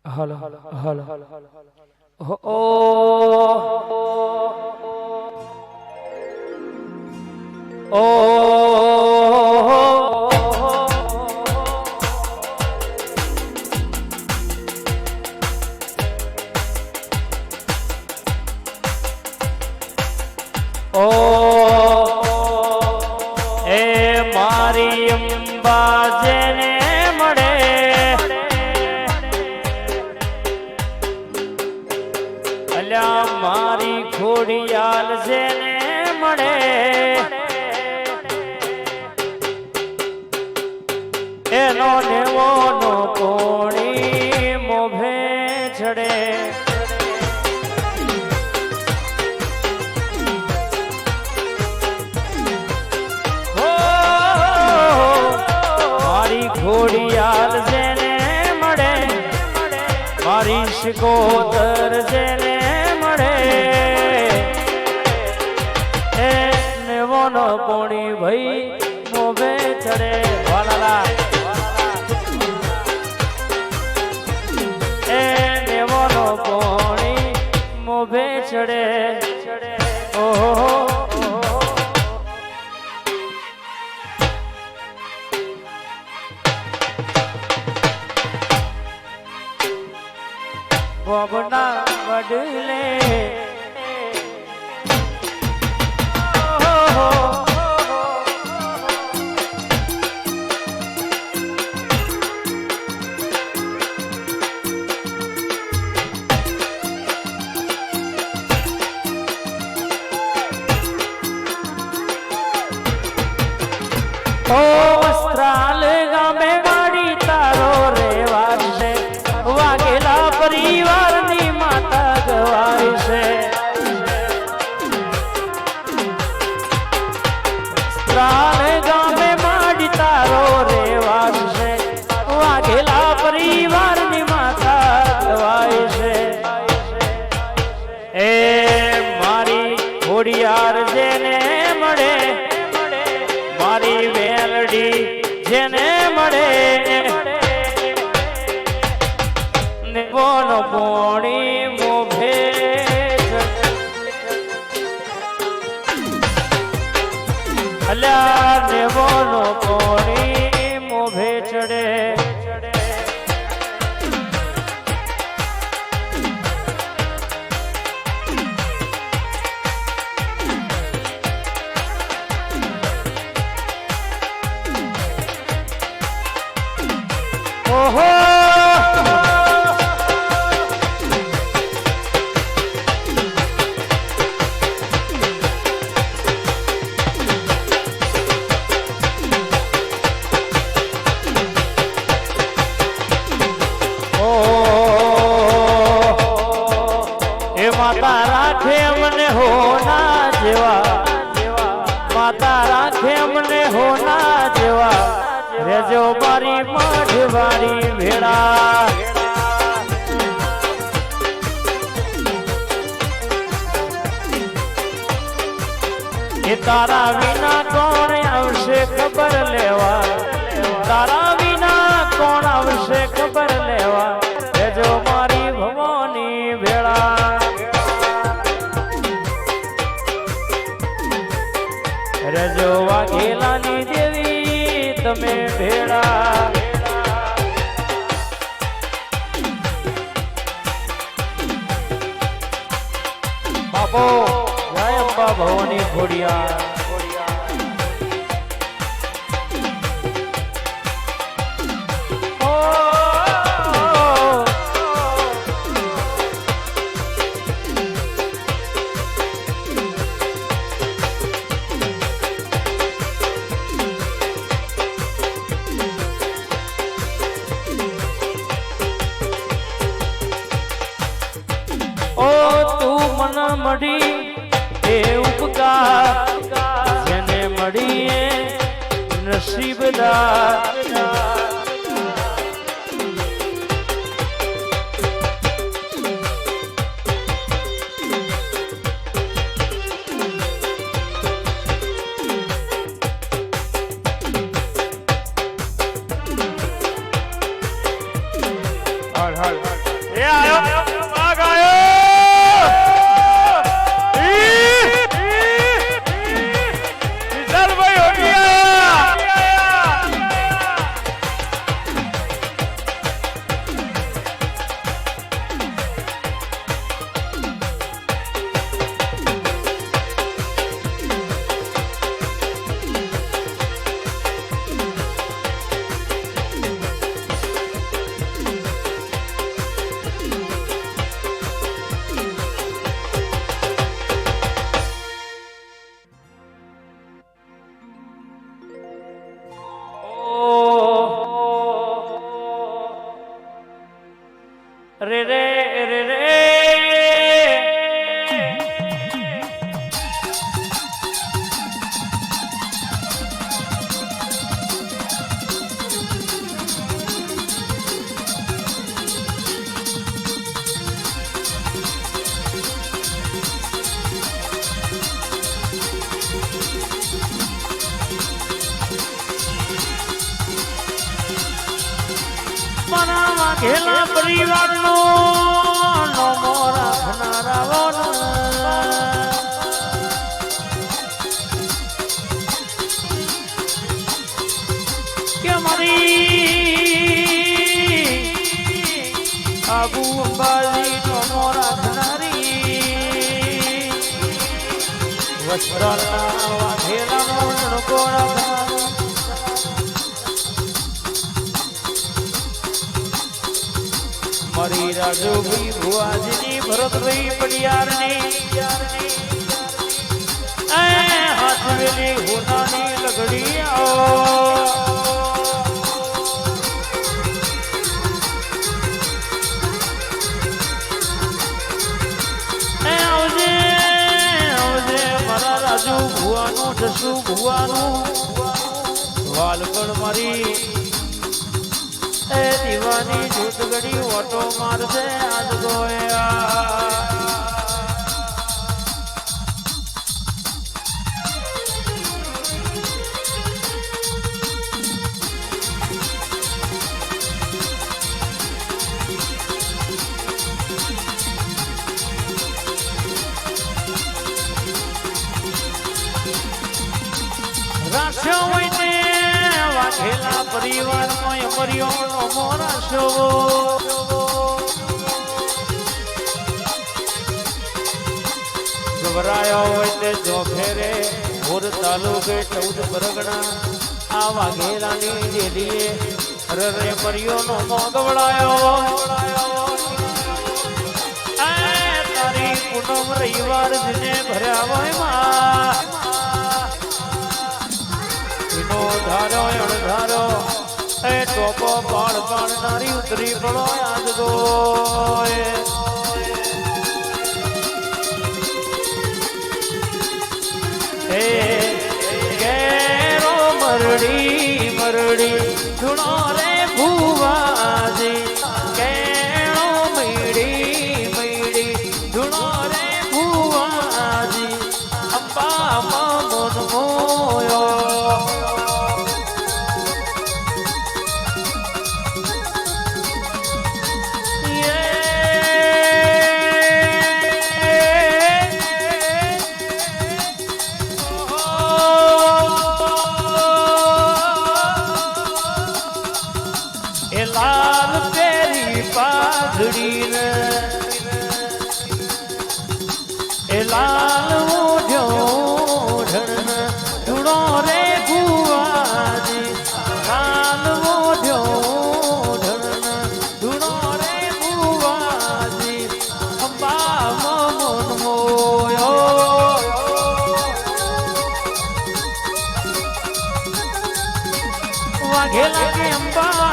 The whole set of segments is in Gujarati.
હલો હલો ઓ એ મારી અંબા જેને મળે અલ્યા મારી ખોડિયાલ જેને મળે એનો નેવો નો કોણી મોભે ચડે ઘોડિયાલ જેને મળે મારી શિકોતર જેને મળે એ નેવોનો પોણી ભાઈ મોભે ચડે વાલા એ નેવોનો પોણી મોભે ચડે ઓહો બબના બદલે ઓ વસ્ત્રાલ ગામે વાડી તારો રેવાજ છે વાઘેલા પરિવારની માતા ગવાય છે વસ્ત્રાલ ગામે વાડી તારો રેવાજ છે વાઘેલા પરિવારની માતા ગવાય છે એ મારી ખોડિયાર જેને મળે મારી વેલડી જેને મળે નેવોનો પોણી મોભે અલ્યા નેવોનો પોણી મોભે ચડે ઓહો માતા રાખે અમને હોના જેવા માતા રાખે અમને હોના જેવા રેજો મારી મઢવાડી ભેળા એ તારા વિના કોણ આવશે ખબર લેવા તારા વિના કોણ આવશે ખબર લેવા રેજો મારી ભવાની ભેળા રજો વાઘેલાની દેવી તમે ભેળા બાપો જય અંબા ભવાની ખોડિયાર મળી એ ઉપકાર જેને મળીએ નસીબદાર હાલ હાલ હાલ એ આયો વાઘ આયો વિશાલભાઈ ઓટી રે રે રે રે મારા ઘેલા પરિવારનો નમો રાખનારા કે મારી આબુ અંબાજી નમો રાખનારી વસ્ત્રાના વાઘેલાનો નણકો રાખનારી મારી રાજુભાઈ ભુવાજીની ભરતભાઈ પડિયારની હાથવેલી હોનાની લગડી આવજે આવજે મારા રાજુ ભુવાનું જસુ ભુવાનું વાલકડ મારી એ દીવાની જૂટ ગડી ઓટો મારશે આજ ગોયા રાખ્યો હોય ને વાઘેલા પરિવારમાં અમરિયોનો મોરાશો ગભરાયો હોય તે જોખેરે ભોર તાલુકે 14 પરગણા આ વાઘેલાની ડેલીએ રે મરિયોનો મોગવડાયો તારી પૂનમ રવિવાર દિને ભર્યા હોય માં ધારો અણધારો એ ટોપો પાડ પાડનારી ઉતરી પડો યાદ ગો હે કેરો મરડી મરડી સુણો રે ભુવાજી કેરો મૈડી મૈડી સુણો રે ભુવાજી અંબા મન મોયો લાલ પેરી પાઘડીને એ લાલ ઓઢ્યો ઢણ ધૂણો રે ભુવાજી લાલ ઓઢ્યો ઢણ ધૂણો રે ભુવાજી અંબા મન મોયો વાઘેલા કે અંબા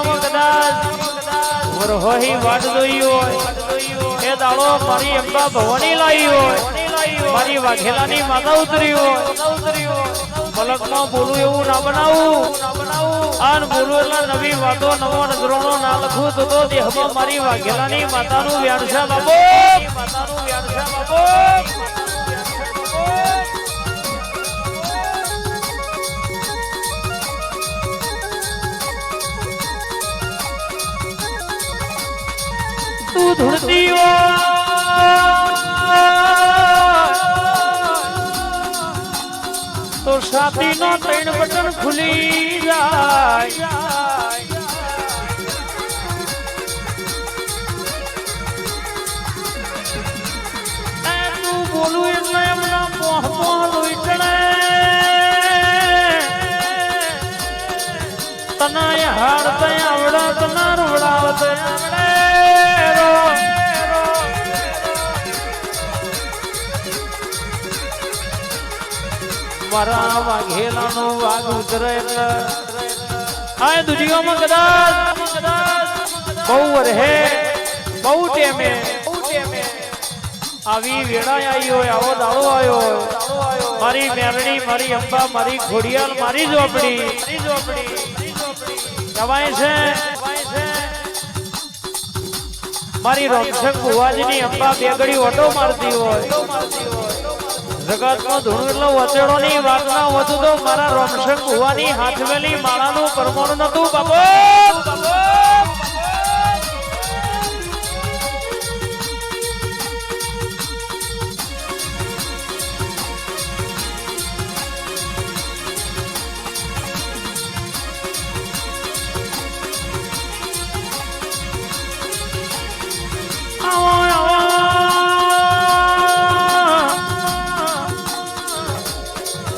દુનિયામાં કદાચ વરહોહી વાટ જોઈ હોય એ દાડો મારી અંબા ભવાની લાવી હોય મારી વાઘેલાની માતા ઉતરી હોય પલકમાં બોલું એવું ના બનાવું આન બોલું એટલે નવી વાતો નવો નજરોનો ના લખું તો દેહમાં મારી વાઘેલાની માતાનું વ્યાણસા બાબો તું ધૂળતી તો છાતી નો 3 બટન ખુલી જાય તું બોલું એટલે એમના પોહ લોહી ચડે તને હાડ આવડે તને રોડાવત આવડે મારા વાઘેલાનો વાઘ ઉતરે એટલે આ દુનિયામાં કદાચ બહુ વરહે બહુ ટેમે આવી વેળા આવી હોય આવો દાડો આવ્યો મારી મેરડી મારી અંબા મારી ઘોડિયાલ મારી ઝોપડી કવાય છે મારી રોમશક ભુવાજીની અંબા બેગડી ઓટો મારતી હોય જગતમાં ધૂળ એટલો વચેડો ની વાત ના વધુ તો મારા રોમશક ભુવાની હાથવેલી માળાનું પરમોણ નતું બાબો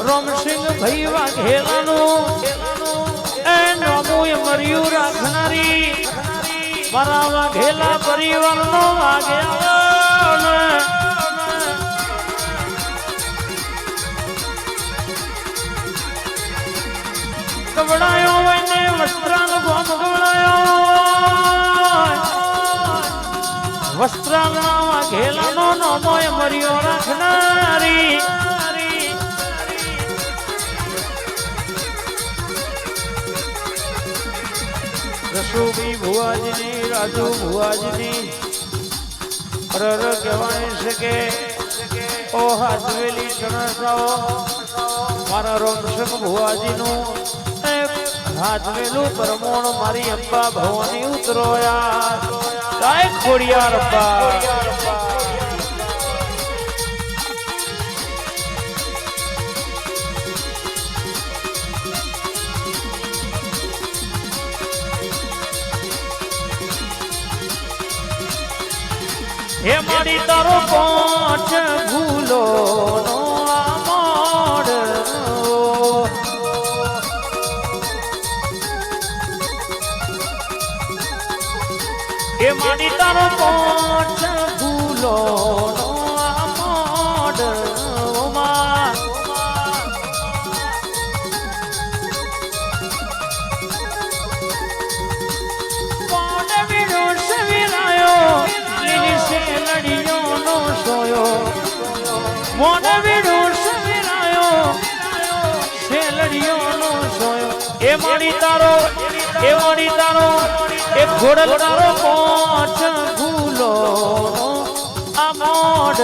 રોમસિંહ ભાઈ વાઘેલાનું એ નોમું મર્યું રાખનારી મારા વાઘેલા પરિવારનો વાઘેલા કવડાયો વઈને વસ્ત્રાલ ગોમ કવડાયો વસ્ત્રાલના વાઘેલાનો નોમો મર્યો રાખનારી રસુભી ભુવાજીની રાજુ ભુવાજીની રર કહેવાય છે કે ઓ હાથવેલી ચણસાઓ મારા રોમશક ભુવાજીનું હાથવેલું પરમોણ મારી અંબા ભવાની ઉતરોયા કાય ખોડિયાર અંબા હે મારી તારો પાંચ ભૂલો નો આમોડ હે મારી તારો પાંચ ભૂલો નો આમોડ મોને વિડો સવિરાયો શેલડીઓનો સોયો એ મારી તારો એ ઘોડલ તારો પાંચ ભૂલો આ મોડ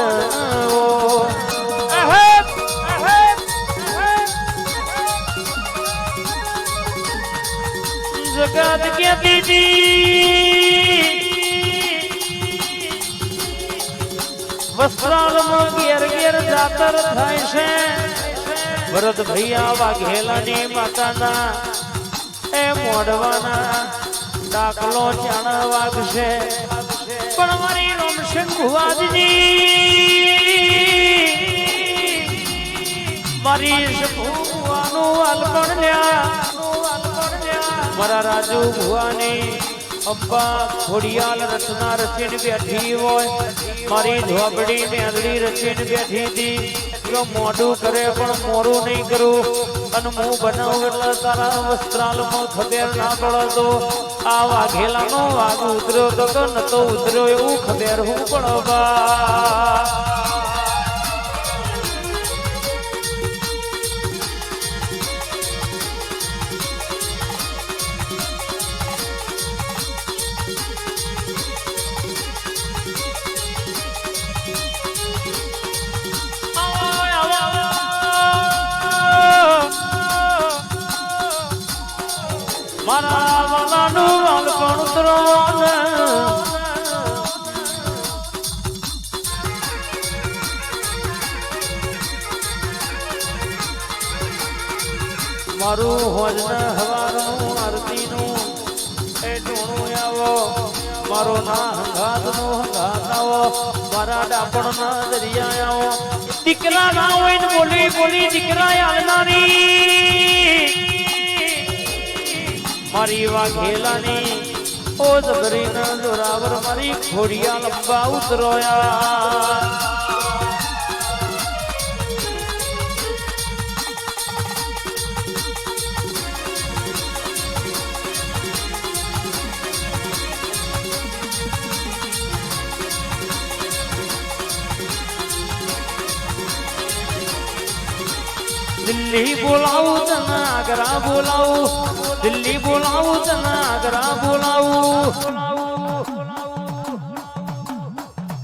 જગત કે દીદી વસ્ત્રાલમાં ઘેર ઘેર જાતર થાય છે ભરત ભૈયા વાઘેલાની માતાના એ મોઢવાના ડાકલો ચાણ વાગશે પણ મારી રોમશક ભુવાજીની મારી ભુવાનું વાલપણ લ્યા મારા રાજુ ભુવાની અંબા ઘોડિયાલ રચના રચીને બેઠી હોય મારી ઝોપડી મેલડી રચીને બેઠી હતી મોઢું કરે પણ મોરું નહીં કરું અને હું બનાવું એટલે તારા વસ્ત્રાલમાં ખબર ના પડે તો આ વાઘેલાનો વાઘ ઉતર્યો તો કે નતો ઉતર્યો એવું ખબર હું પડવા મારા વાલાનું વાલપણ ઉતરવાને મારું હોજને હવારનું આરતીનું એ ટોણું આવો મારો ના હંગાતનો હંગાત આવો મારા ડાપણના દરિયા આવો દીકરા ના હોય ને બોલી બોલી દીકરા આલનારી મારી વાઘેલાની ઓ જબરીના જોરાવર મારી ખોડિયા લંબા ઉતરોયા દિલ્હી બોલાવું તને આગ્રા બોલાવું દિલ્હી બોલાવું તને આગ્રા બોલાવું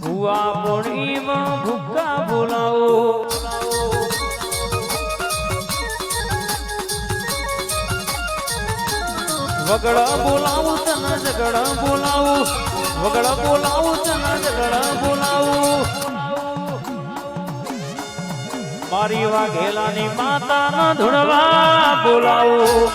ભુવા મોણીમાં ભૂકા બોલાવું વગડા બોલાવું તને ઝગડા બોલાવું વગડા બોલાવું તને ઝગડા બોલાવું મારી વાઘેલાની માતાના ધૂણવા બોલાવું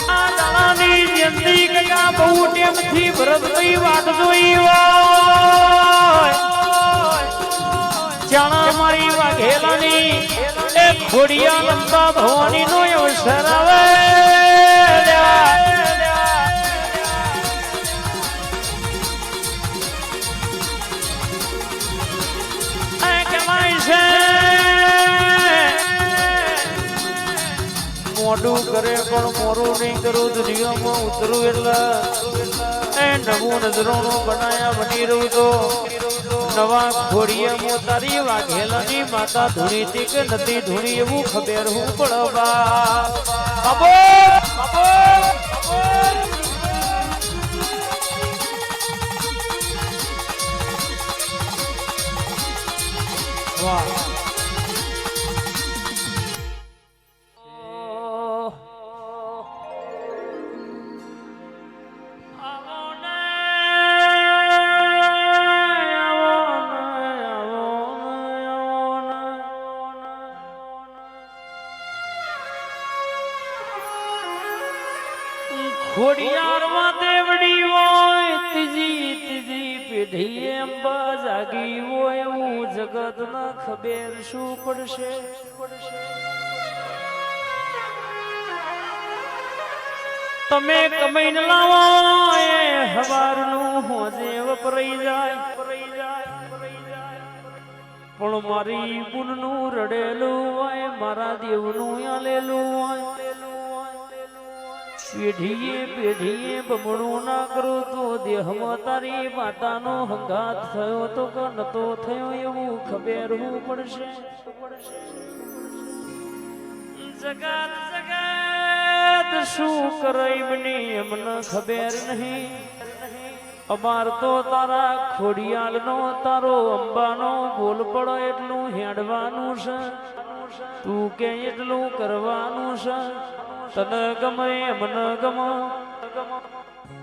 આ દાડાની જયંતી કયા બહુ ટેમથી ભરતભાઈ વાત જોઈ હોય જાણા મારી વાઘેલાની એ ખોડિયા લંબા ભવાનીનો અવસર આવે મોઢું કરે પણ મોરું નહીં કરું દુનિયામાં ઉતરું એટલે એ નવું નજરોનું બનાયા બની રહ્યું તો નવા ખોડિયામાં તારી વાઘેલાની માતા ધૂણી હતી કે નથી ધૂણી એવું ખબર હું પડવા બાબો બાબો વાહ ખોડિયારમાં દેવડી હોય ત્રીજી પેઢી અંબા જાગી હોય એવું જગત ના ખબર શું પડશે તમે કમાઈને લાવો એ હવારનું હોજે વપરાઈ જાય પણ મારી બુનનું રડેલું હોય મારા દેવનું આલેલું હોય પેઢીએ બમણું ના કરું તો દેહમાં તારી માતાનો હંગાત થયો તો કે નતો થયો એવું ખબર હું પડશે જગત જગત શું કરાય બની એમને ખબર નહીં અમાર તો તારા ખોડિયાલનો તારો અંબાનો બોલ પડો એટલું હેડવાનું છે તું કે એટલું કરવાનું છે તને ગમે મને ગમો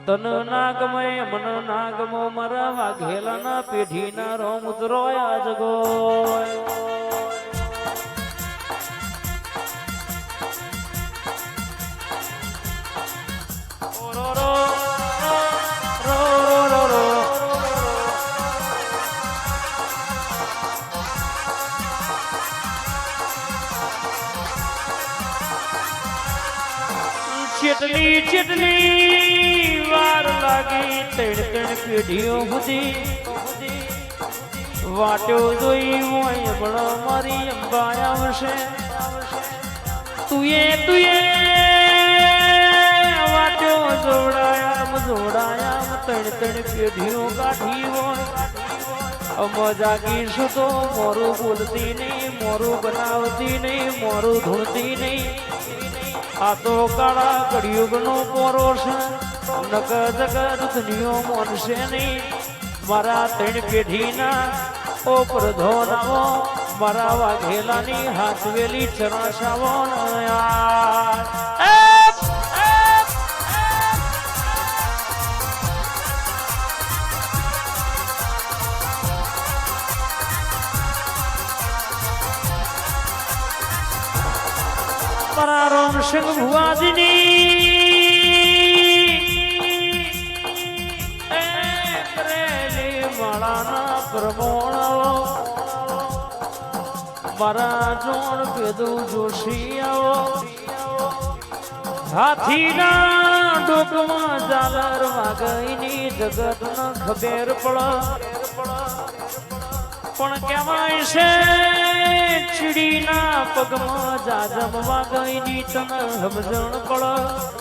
તને ના ગમે મને ના ગમો મારા વાઘેલાના પેઢીના રોમ ઉતરોયા જગો ચેટલી ચેટલી જાગી ત્રણ ત્રણ પેઢીઓ સુધી વાટ્યો જોઈ હોય બળો મારી અંબા આવશે તુએ વાટ્યો જોડાયા ત્રણ ત્રણ પેઢીઓ કાઢી હોય અમ જાગીશું તો મોરું બોલતી નહીં મોરું બનાવતી નહીં મોરું ધૂણતી નહીં આ તો કાળા કળિયુગનો પોરો છે નક જગત દુનિયો મોનશે નહીં મારા ત્રણ પેઢીના ઓ પ્રધોનાવો મારા વાઘેલાની હાથવેલી ચરણાશાવો મારા રોમસિંહ ભુવાજીની માળાના પ્રમોણ મારા જોણ પેદું જોશી આવો હાથીના ડોકમાં ઝાલર વાગઈની જગતને ખબર પડ પણ કહેવાય છે ચીડીના પગમાં જાજમ વાગઈની તને સમજણ પડ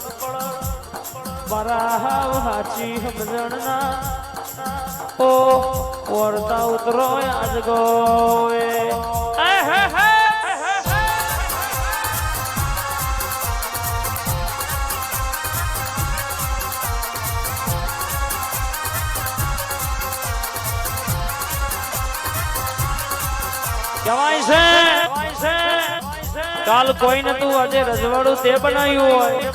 મારા હાવ હાચી સમજણના ઓ વર્તા ઉતરો આજ ગોએ કહેવાય છે કાલ કોઈને તું આજે રજવાડું તે બનાવ્યું હોય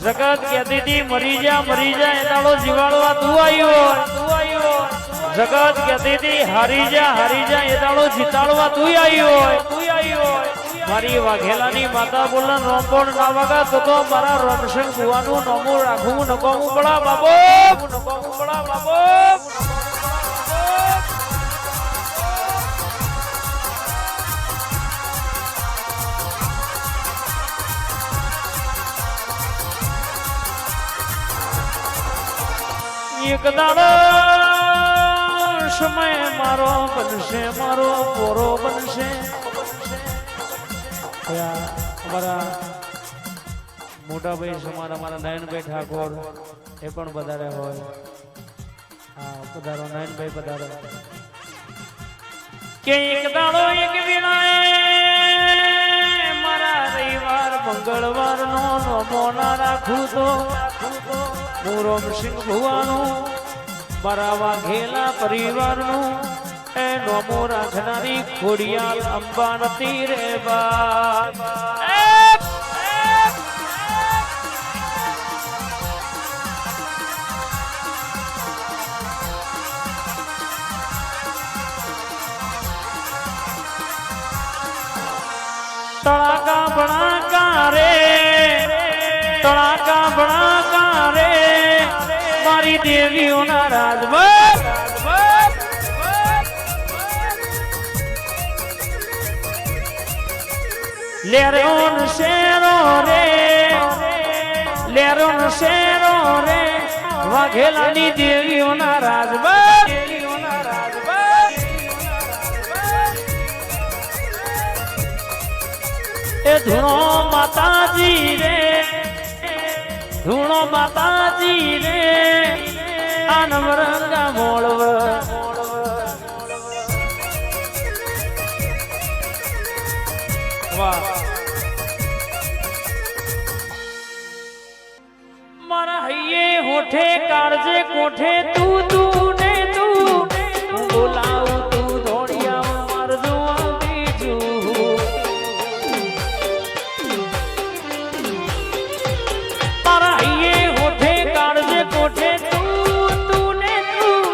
જગત કહેતી હતી મરી જા એનાળો જીવાડવા તું આવ્યો હોય જગત કહેતી હતી હારી જા એનાળો જીતાડવા તું આવ્યો હોય મારી વાઘેલાની માતા બોલન રોમબોણ ના વાગા તો મારા રોમસિંહ ભુવાનું નોમું રાખવું નકોમું પડા બાબો એક દાડો સમય મારો બનશે મારો પોરો બનશે અમારા મોટા ભાઈ સમાન અમારા નયનભાઈ ઠાકોર એ પણ પધારે હોય હા પધારો નયનભાઈ પધારો કે એક દાડો એક વીણાએ મારા રવિવાર મંગળવાર નો નમો ના રાખું તો હું રોમસિંહ ભુવાનું મારા વાઘેલા પરિવારનું એ નોમો રાખનારી ખોડિયાલ અંબા નથી રે તળાકા ભણાકા રે મારી દેવીઓના રાજભર લેરોન શેરો રે વાઘેલાની દેવીઓના રાજભર એ ધૂણો માતાજી રે આનમરંગા મોળવ વાહ મારા હૈયે હોઠે કાળજે કોઠે તું ને તું બોલાવું તું દોડિયા મારજો બીજું મારા હૈયે હોઠે કાળજે કોઠે તું ને તું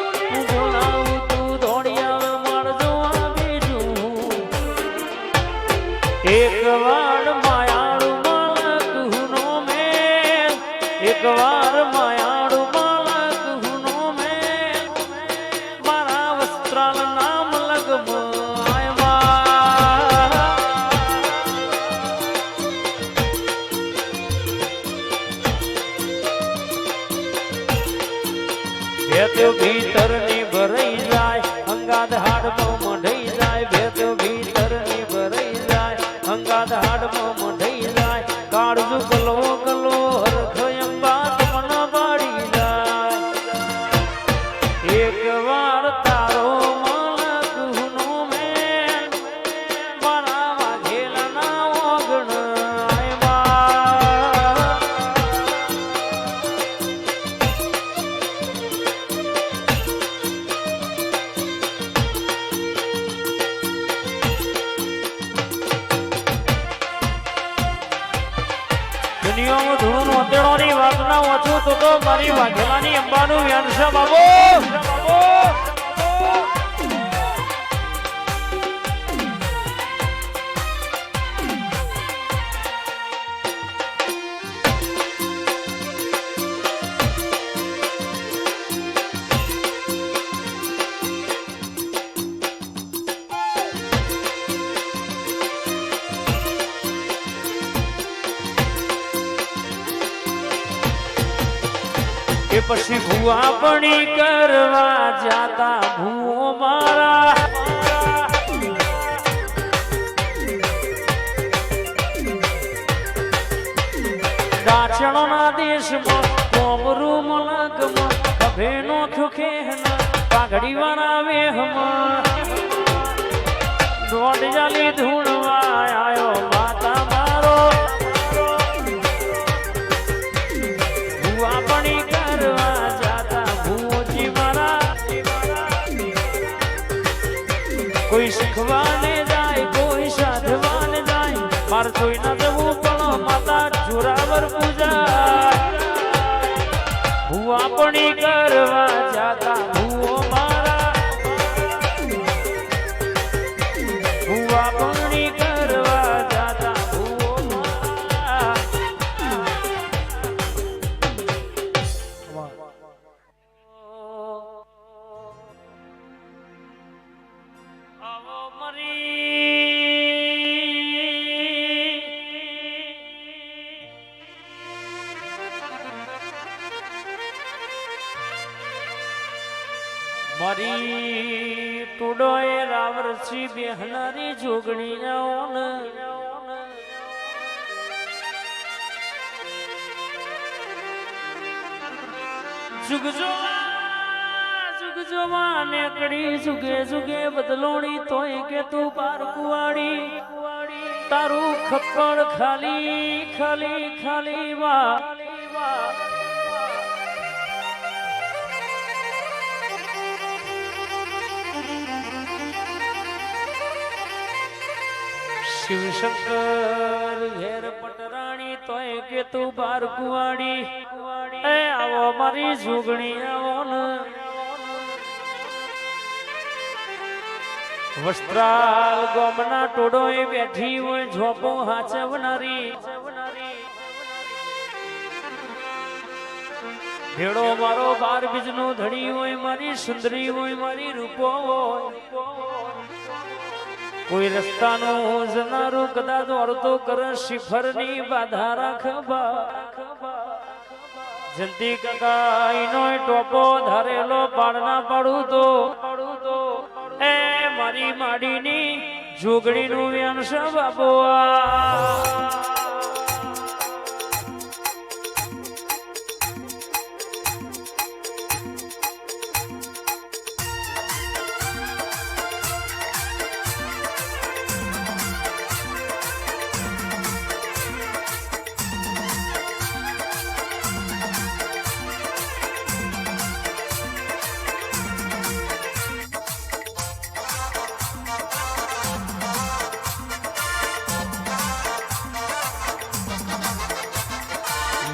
બોલાવું તું દોડિયા મારજો બીજું એક વાર માયાળુ માલક હુનો મેં ભેદ ભીતર ની ભરાઈ જાય અંગાદ હાડમાં મઢઈ જાય ભેદ ભીતર ની ભરાઈ જાય અંગાદ હાડમાં મઢઈ જાય કાળજુ કલો કલો હરખ અંબા તમન પાડી જાય એક વાર તારો મલક હુનો મેં મારા વાઘેલાના ઓગણ દુનિયામાં ધૂળનું અંધેરોની વાસના ઓછું તો મારી વાઘેલાની અંબાનું વ્યાન છે બાબો કે પછી ભૂવા પણી કરવા જાતા ભૂવો મારા દાચણોના દેશમાં કોમરું મલકમાં કભેનો ખુખેના પાઘડી વાળા વેહમાં દોડ જાલી ધૂણવા આયો માતા મારો ભૂવા પણી કોઈ શીખવાને જાય કોઈ સાધવાને જાય માર જોઈ ના જવું પણ માતા જોરાવર પૂજા ભૂવા પણી કરવા જાતા ભૂવો મારા ભૂવા પણી કરવા જાતા ભૂવો મારા મારી ટુડોએ રાવરસી બેહનારી જોગણી જુગજો નેકડી જુગે જુગે બદલોણી તોય કે તું પાર કુવાડી તારું ખપ્પડ ખાલી ખાલી ખાલી વા શિવ શંકર ઘેર પટરાણી તોય કે તું બાર કુવાડી એ આવો મારી જોગણી આવો ને વસ્ત્રાલ ગોમના ટોડોએ બેઠી હોય ઝોપો હાચવનારી ભેડો મારો બાર બીજનો ધડી હોય મારી સુંદરી હોય મારી રૂપો હોય કોઈ રસ્તાનું જનારું કદાચ અડધો કરે શિખરની બાધા રાખવા જંતી કાકાઈનો ટોપો ધારેલો પાડના પાડું તો એ મારી માડીની જોગણીનું વ્યાન છે બાબો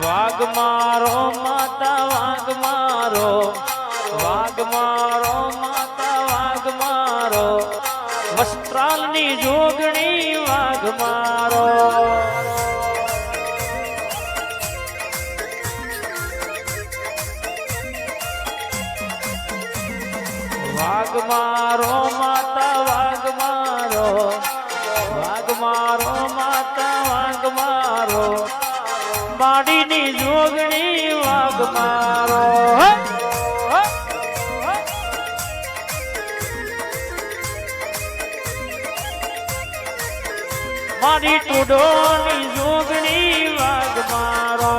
વાઘ મારો માતા વાઘ મારો વાઘ મારો માતા વાઘ મારો વસ્ત્રાલની જોગણી વાઘ મારો વાઘ મારો માતા વાઘ મારો વાઘ મારો માતા વાઘ મારો માડીની જોગણી વાઘ મારો મારી ટુડોની જોગણી વાગ મારો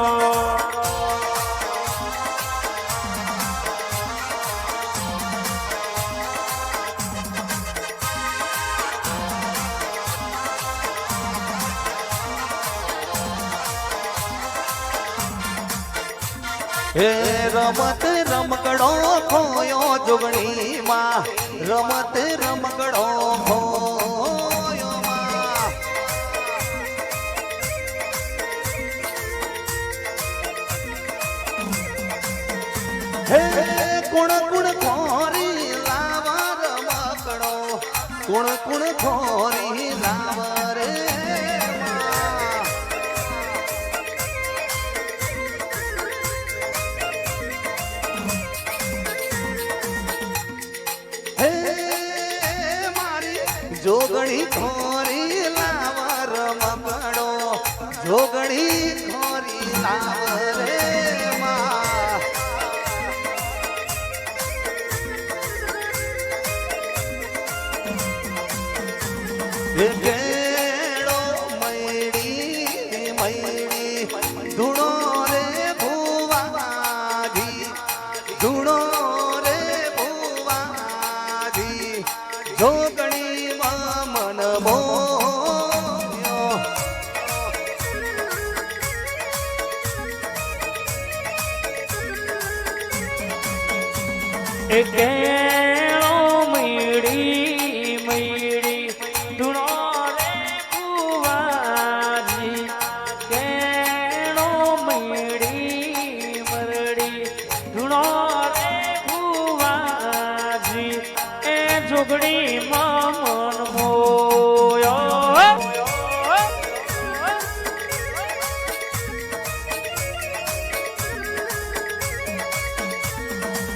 હે રમત રમકડો ખોયો જોગણીમાં રમત રમકડો ખોયો માં હે કુણ કુણ ખોરી લાવા રમકડો કુણ કુણ ખોરી લાવા રે જોગણી ખોરી લાવ રમકડો જોગણી ખોરી લાવ રે માં કેળો મયડી મયડી ધૂણો રે ભુવાજી ધૂણો રે ભુવાજી જોગણી મન મોયો કેળો મયડી મયડી ધૂણો રે ભુવાજી કેળો મયડી મરડી ધૂણો રે ભુવાજી એ જોગણી મન મોયો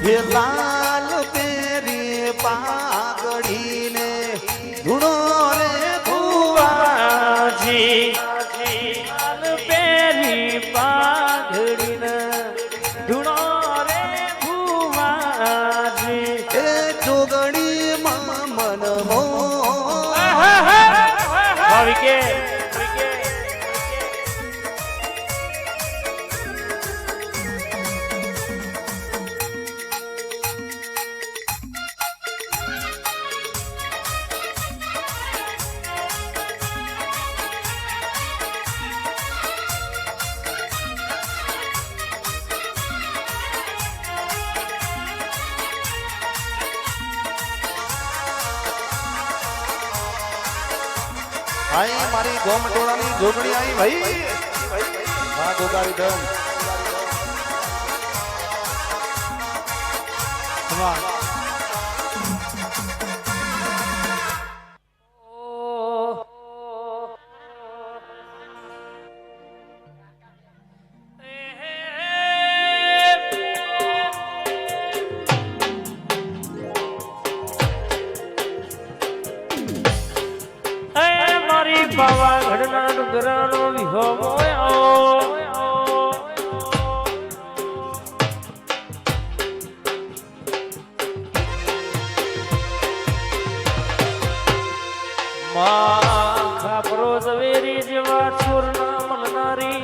હે લાલ પેરી પાઘડીને ધૂણો રે ભુવાજી લાલ પેરી પાઘડીને ધૂણો રે ભુવાજી એ જોગણી મન મો ભાવિકે આઈ મારી ગોમટોળાની જોગણી આઈ ભાઈ હા ગોગારી ધમ પાવાગઢના ડુંગરાનો વિહો ખાપરો ઝવેરી જેવા છોરના મલનારી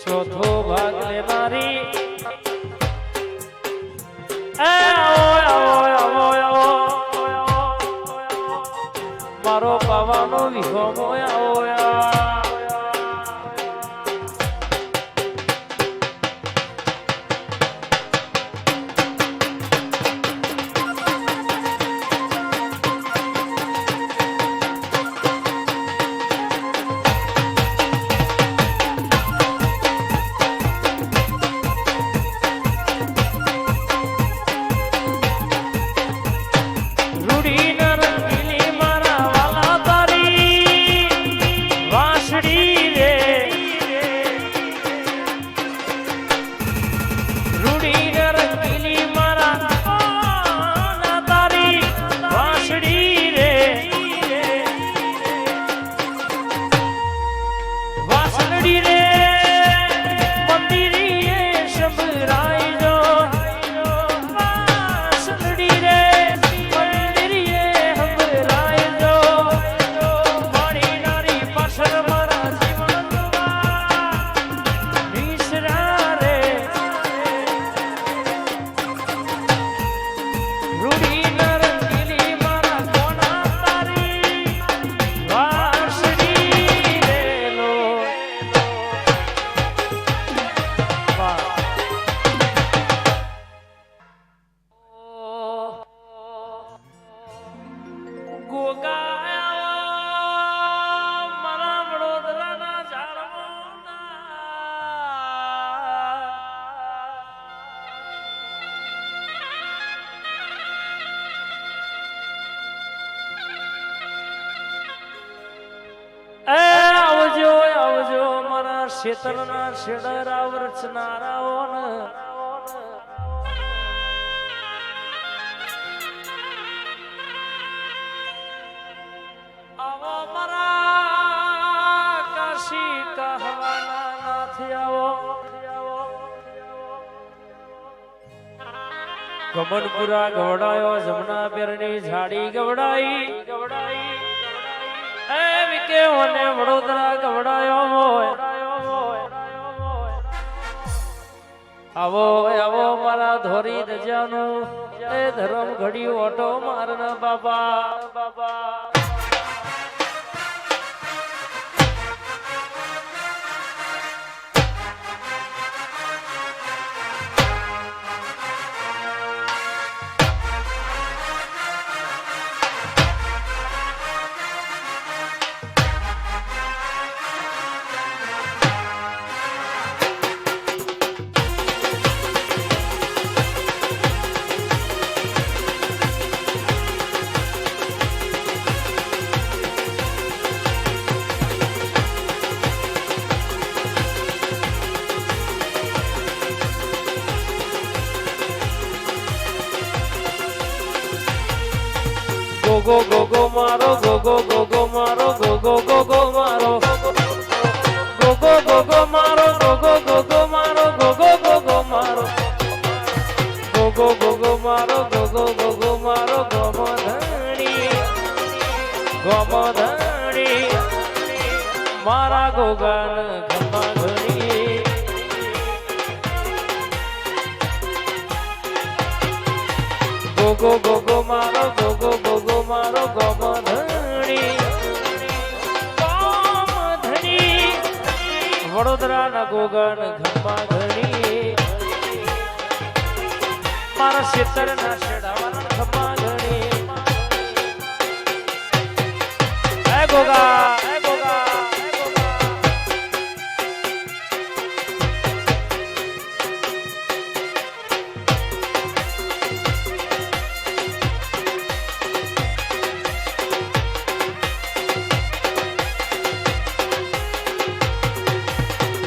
ચોથો ભાગ લેનારી મારો પાવાનો વિહો મોયા રૂડી નરંગીલી મારા વાલા તારી શેતરના શેડરા વૃક્ષનારાઓ આવો મારા કાશી કહેવાના નાથી આવો ગમનપુરા ગવડાયો જમના પેરની ઝાડી ગવડાઈ એ વિકે ઓને વડોદરા ગવડાયો હોય આવો આવો મારા ધોરી રજાનું એ ધરમ ઘડી ઓટો મારના બાબા go go go maro go go go go maro go go go go maro go go go go maro go go go go maro go go go go maro go go go go maro go go go go maro ગોમધણી મારા ગોગાન ઘરમાં ઘણી ગોગો ગોગો મારો ગોગો ગોગો મારો ગોમધણી વડોદરાના ગોગાન ઘરમાં ઘણી મારા શેતરના શેડાવાના ઘરમાં ઘણી ગોગા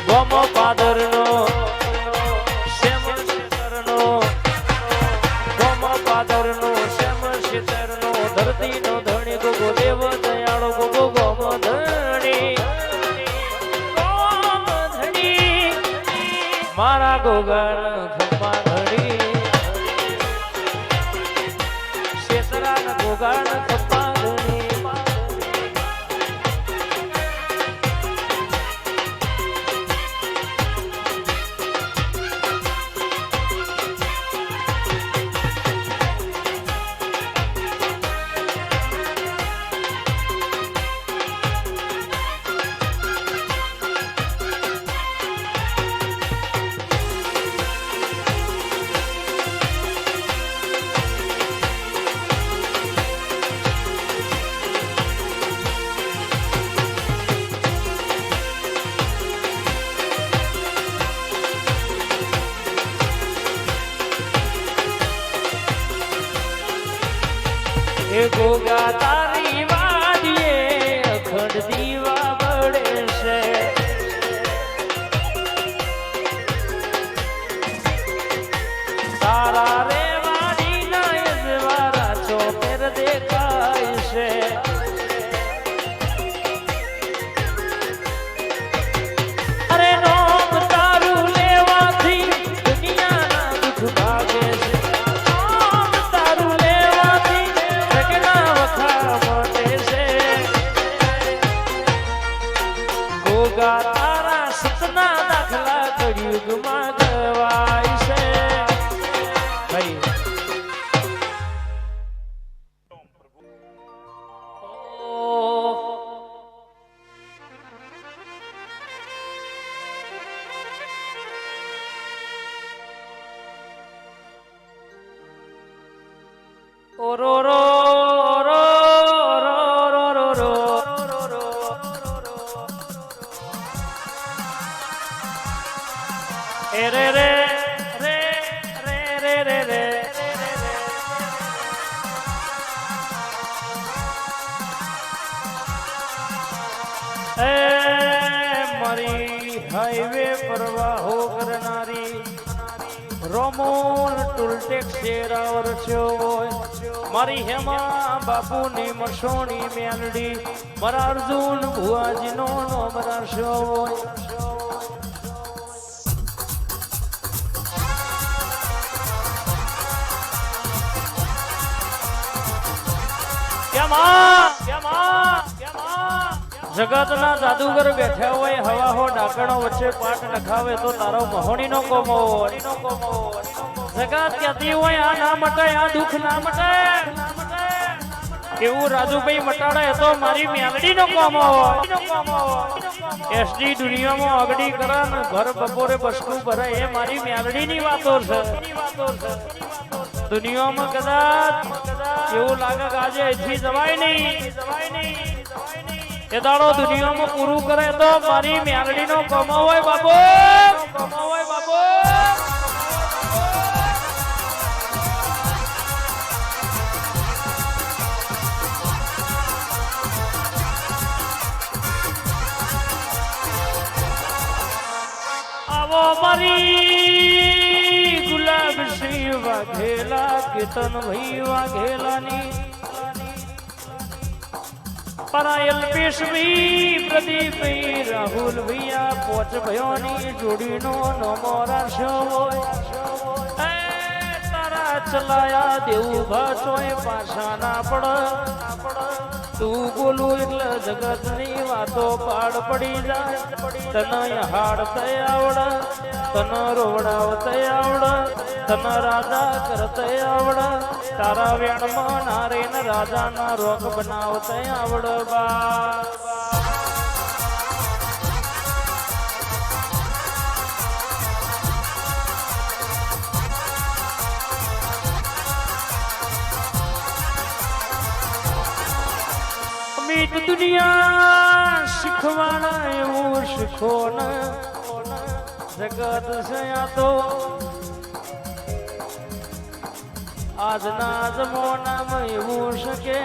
ગોમો પાદરનો શ્યામ શેતરનો ગોમો પાદરનો શ્યામ શેતરનો ધરતીનો ધણી ગોગો દેવ દયાળો ગોગો ગોમધણી મારા ગોગાન ઘરમાં ઘણી શેતરાના ગોગાન ઘરમાં ઘણી એ ગોગા તારી વાડીએ અખંડ દીવા બળે છે તારા રે વાડીના યજવારા ચોપેર દેખાય છે અરે નોમ તારું લેવાથી દુનિયાના દુઃખ ભાગે છે તારા સતના દાખલા કળિયુગમાં ગવાય છે ભાઈ ઓ રો રો રે રે રે રે રે રે રે એ મારી હાય રોમોલ ટુલટેક શેરાવર છો મારી હેમા બાપુની મસોણી મેલડી મારા અર્જુન ભુવાજીનો નો મરાશો જગતના જાદુગર બેઠા હોય હવા હો ડાકણો વચ્ચે પાટ નખાવે તો તારો મહોણીનો કોમો જગત કહેતી હોય આ ના મટાય આ દુઃખ ના મટાય એવું રાજુભાઈ મટાડે તો મારી મેલડીનો કોમો એસડી દુનિયામાં અગડી કરે ને ઘર બપોરે બસકું ભરે એ મારી મેલડીની વાતો છે દુનિયામાં કદાચ એવું લાગે કે આજે અહીંથી જવાય નહીં એ દાડો દુનિયામાં પૂરું કરે તો મારી મેલડીનો કમો હોય બાપો આવો મારી ગુલાબ શ્રી વાઘેલા કેતન ભાઈ વાઘેલાની પરાયલ પેશવી પ્રદીપ રાહુલ ભૈયા પોચ ભયોની જોડીનો નમો રાશો તારા ચલાયા દેવું ભાચોય પાછા ના પડ તું બોલું એટલે જગતની વાતો પાડ પડી જાય તને હાડ થઈ આવડ તને રોવડાવ થઈ આવડ તને રાજા કરતે આવડ તારા વેણમાં નારે ને રાજાના રોગ બનાવતે આવડ બા મીત દુનિયા શીખવાના એવું શીખો ને જગત છે આ તો આજના જમાનામાં એવું શકે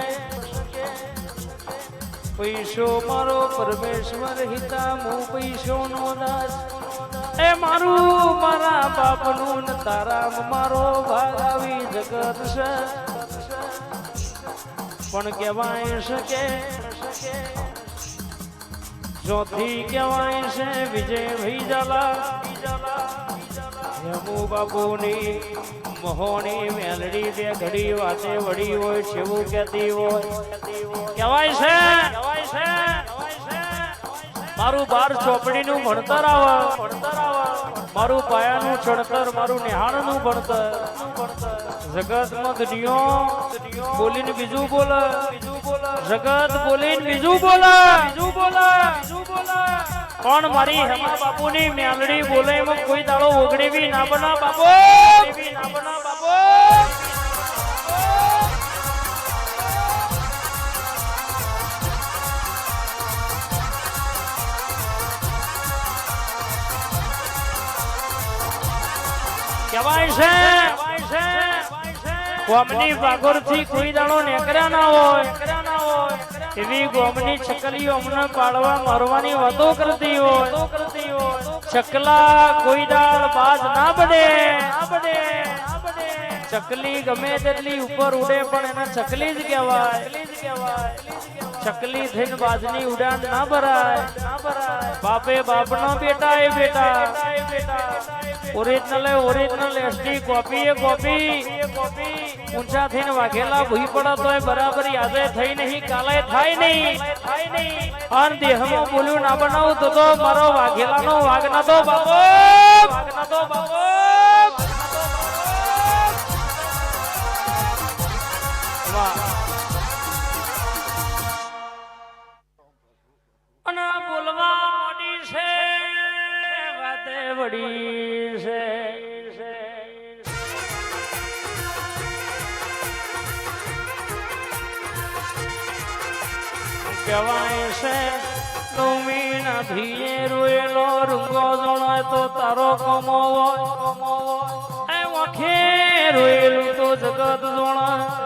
પૈસો મારો પરમેશ્વર હિતા હું પૈસો નો દાસ એ મારું મારા બાપનું ને તારા મારો ભાગ આવી જગત છે પણ કહેવાય શકે ચોથી કહેવાય છે વિજય ભાઈ ઝાલા હેમુ બાપુની મહોણી મેલડી બે ઘડી વાતે વળી હોય છેવું કહેતી હોય કહેવાય છે મારું બાર ચોપડીનું ભણતર આવે મારું પાયાનું ચણતર મારું નિહાળનું ભણતર જગતમાં દુનિયો બોલીને બીજું બોલે જગત બોલીને બીજું બોલે પણ મારી હેમા બાપુની મેલડી બોલે એમાં કોઈ દાડો ઓગળેવી ના બના બાપો કહેવાય છે ગોમની વાગોરથી કોઈ દાડો નેકર્યા ના હોય એવી ગોમની છકલીઓ અમને પાડવા મારવાની વાતો કરતી હોય ચકલા કોઈ દાળ બાજ ના બને ચકલી ગમે તેટલી ઉપર ઉડે પણ એને ચકલી જ કહેવાય ચકલી થઈને બાજની ઉડાન ના ભરાય બાપે બાપનો બેટા એ બેટા ઓરિજિનલ એસડી કોપી એ કોપી ઊંચા થઈને વાઘેલા ભૂઈ પડે તોય બરાબર યાદે થઈ નહીં કાલે થાય નહીં અને દેહમાં બોલ્યું ના બનાવું તો મારો વાઘેલાનો વાઘ ના તો બાપો અને બોલવા મોડી છે વાતે વડી છે કહેવાય છે નવમીના ધીએ રોયેલો રૂંગો જણાય તો તારો કમો હોય એ વખે રોયેલું તો જગત જણાય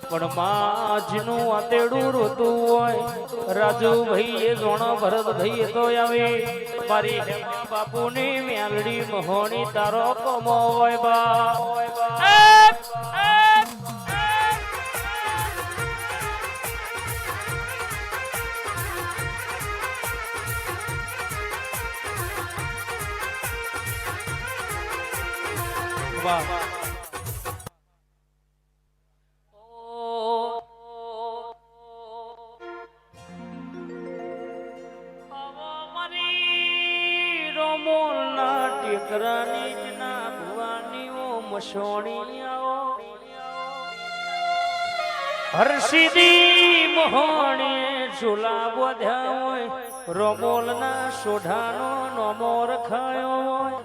પણ માજનું આતેડું રોતું હોય રાજુ ભાઈ એ જોણો ભરત ભાઈ તો આવે મારી હેમા બાપુની મેલડી મહોણી તારો કોમો હોય બા વાહ ટેકરાની ના ભુવાનીઓ મસોણી આવો હર્ષિદી મોહણે ઝુલા બોધ્યા હોય રમોલ ના સોઢાનો નમો રખાયો હોય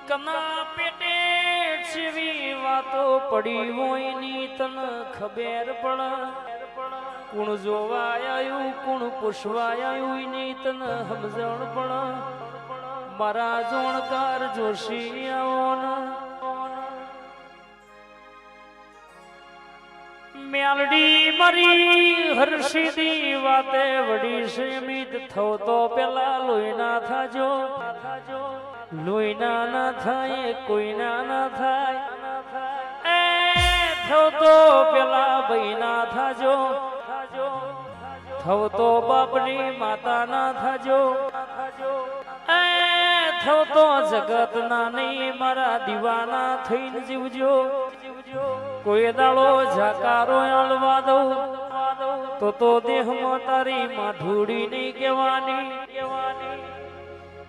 કના પેટે જેવી વાતો પડી હોય ની તને ખબર પડે કુણ જોવા આવ્યું કુણ પૂછવા આવ્યું નહીં તને સમજણ પણ મારા જોણકાર જોશી આવો મેલડી મારી હર્ષિદી વાતે વડી સમિત થો તો પેલા લોહીના થાજો લોહીના ના થાય કોઈના ના થાય એ થો તો પેલા ભાઈના થાજો થવ તો બાપની માતા ના થાજો એ થવ તો જગત ના નહીં મારા દીવાના થઈને જીવજો કોઈ દાડો જાકારો અળવા દઉં તો દેહમાં તારી માધુડી નહીં કહેવાની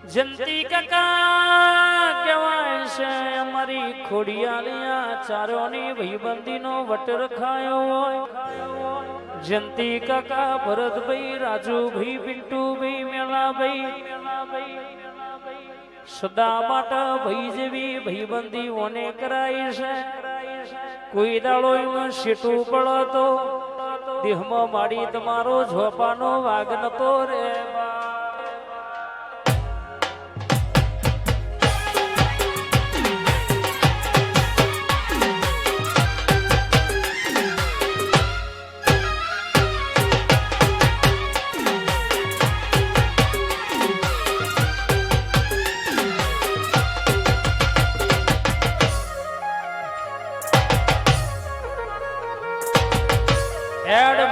જંતી કાકા કહેવાય છે અમારી ખોડિયાલિયા ચારોની ભાઈબંધીનો વટ રખાયો હોય જંતી કાકા ભરતભાઈ રાજુભાઈ પિન્ટુભાઈ મેલાભાઈ સદા માટે ભાઈ જેવી ભાઈબંધી ઓને કરાઈ છે કોઈ દાડો એમાં શેટું પડો તો દેહમાં મારી તમારો ઝોપાનો વાગ નતો રે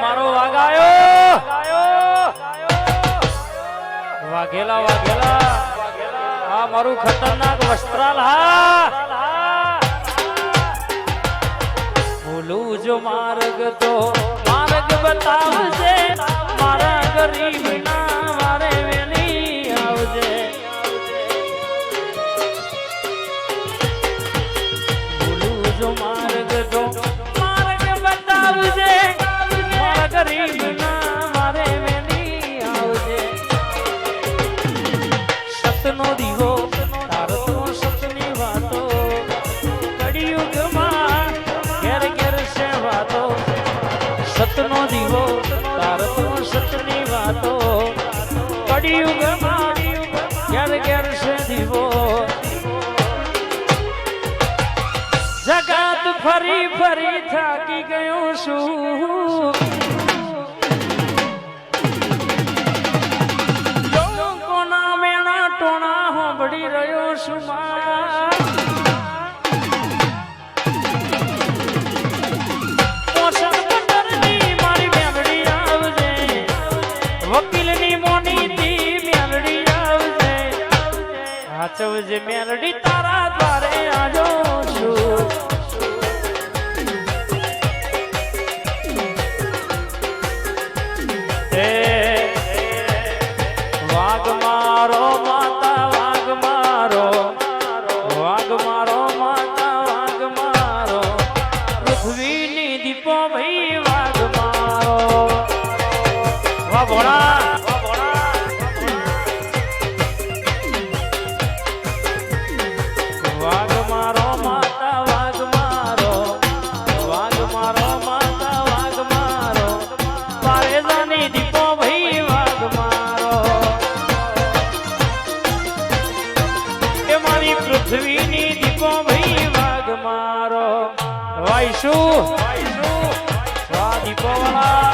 મારો વાઘેલા આ મારું ખતરનાક વસ્ત્રાલ ભૂલું જો માર્ગ તો માર્ગ બતાવજે મારા ગરીબ ના વારે વેલી આવજે ભૂલું જો માર્ગ તો માર્ગ બતાવજે ગરીબ ના મારે વેલી આવજે સતનો દીવો તારો તો સતની વાતો કળિયુગમાં ઘેર ઘેર છે વાતો સતનો દીવો તારો તો સતની વાતો કળિયુગમાં ઘેર ઘેર છે દીવો જગત ફરી ફરી થાકી ગયો છું સાંભળી રહ્યો છું પોષણ પટરની મારી મેલડી આવજે વકીલની મોનીથી મેલડી આવજે હાચવજે મેલડી તારા દ્વારે આજો છું વાઘ મારો માતા વાઘ મારો માતા વાઘ મારો પૃથ્વીની દીપો ભાઈ વાઘ મારો વાહ ભોળા વાઘ મારો માતા વાઘ મારો માતા વાઘ મારો પારેજાની દીપો ભાઈ વાઘ મારો ભાઈ શું વાહ દીપોવાળા